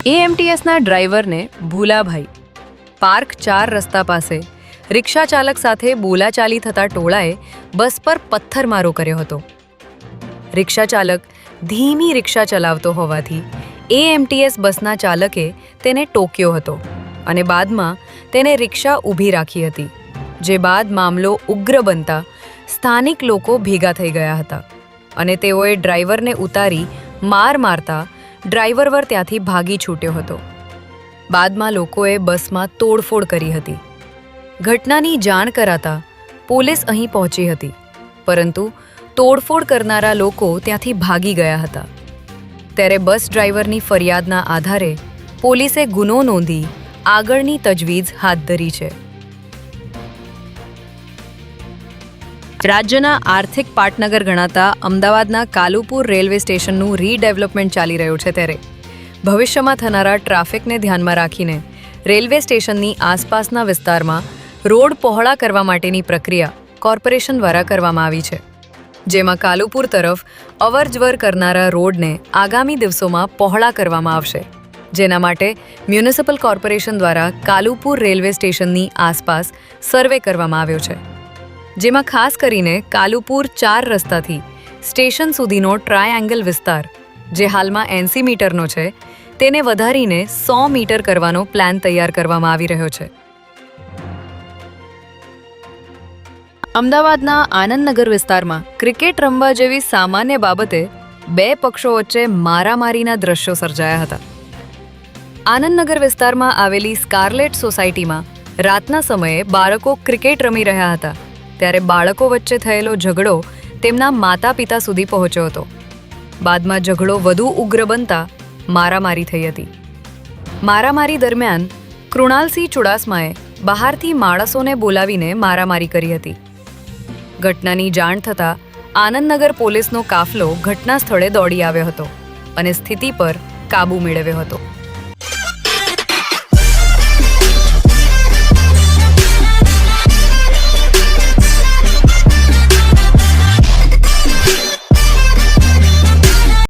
એએમટીએસના ડ્રાઈવરને ભૂલાભાઈ પાર્ક 4 રસ્તા પાસે રિક્ષા ચાલક સાથે બોલાચાલી થતા ટોળાએ બસ પર પથ્થરમારો કર્યો હતો. રિક્ષા ચાલક ધીમી રિક્ષા ચલાવતો હોવાથી એએમટીએસ બસના ચાલકે તેને ટોક્યો હતો અને બાદમાં તેને રિક્ષા ઊભી રાખી હતી, જે બાદ મામલો ઉગ્ર બનતા સ્થાનિક લોકો ભેગા થઈ ગયા હતા અને તેઓએ ડ્રાઈવરને ઉતારી માર મારતા ડ્રાઈવર ત્યાંથી ભાગી છૂટ્યો હતો. બાદમાં લોકોએ બસમાં તોડફોડ કરી હતી. ઘટનાની જાણ કરાતા પોલીસ અહીં પહોંચી હતી, પરંતુ તોડફોડ કરનારા લોકો ત્યાંથી ભાગી ગયા હતા. ત્યારે બસ ડ્રાઈવરની ફરિયાદના આધારે પોલીસે ગુનો નોંધી આગળની તજવીજ હાથ ધરી છે. રાજ્યના આર્થિક પાટનગર ગણાતા અમદાવાદના કાલુપુર રેલવે સ્ટેશનનું રીડેવલપમેન્ટ ચાલી રહ્યું છે, ત્યારે ભવિષ્યમાં થનારા ટ્રાફિકને ધ્યાનમાં રાખીને રેલવે સ્ટેશનની આસપાસના વિસ્તારમાં રોડ પહોળા કરવા માટેની પ્રક્રિયા કોર્પોરેશન દ્વારા કરવામાં આવી છે, જેમાં કાલુપુર તરફ અવરજવર કરનારા રોડને આગામી દિવસોમાં પહોળા કરવામાં આવશે, જેના માટે મ્યુનિસિપલ કોર્પોરેશન દ્વારા કાલુપુર રેલવે સ્ટેશનની આસપાસ સર્વે કરવામાં આવ્યો છે, જેમાં ખાસ કરીને કાલુપુર 4 રસ્તાથી સ્ટેશન સુધીનો ટ્રાયએંગલ વિસ્તાર, જે હાલમાં 80 મીટરનો છે, તેને વધારીને 100 મીટર કરવાનો પ્લાન તૈયાર કરવામાં આવી રહ્યો છે. અમદાવાદના આનંદનગર વિસ્તારમાં ક્રિકેટ રમવા જેવી સામાન્ય બાબતે 2 પક્ષો વચ્ચે મારામારીના દ્રશ્યો સર્જાયા હતા. આનંદનગર વિસ્તારમાં આવેલી સ્કારલેટ સોસાયટીમાં રાતના સમયે બાળકો ક્રિકેટ રમી રહ્યા હતા, ત્યારે બાળકો વચ્ચે થયેલો ઝઘડો તેમના માતા પિતા સુધી પહોંચ્યો હતો. બાદમાં ઝઘડો વધુ ઉગ્ર બનતા મારામારી થઈ હતી. મારામારી દરમિયાન કૃણાલસિંહ ચુડાસમાએ બહારથી માણસોને બોલાવીને મારામારી કરી હતી. ઘટનાની જાણ થતાં આનંદનગર પોલીસનો કાફલો ઘટના સ્થળે દોડી આવ્યો હતો અને સ્થિતિ પર કાબૂ મેળવ્યો હતો.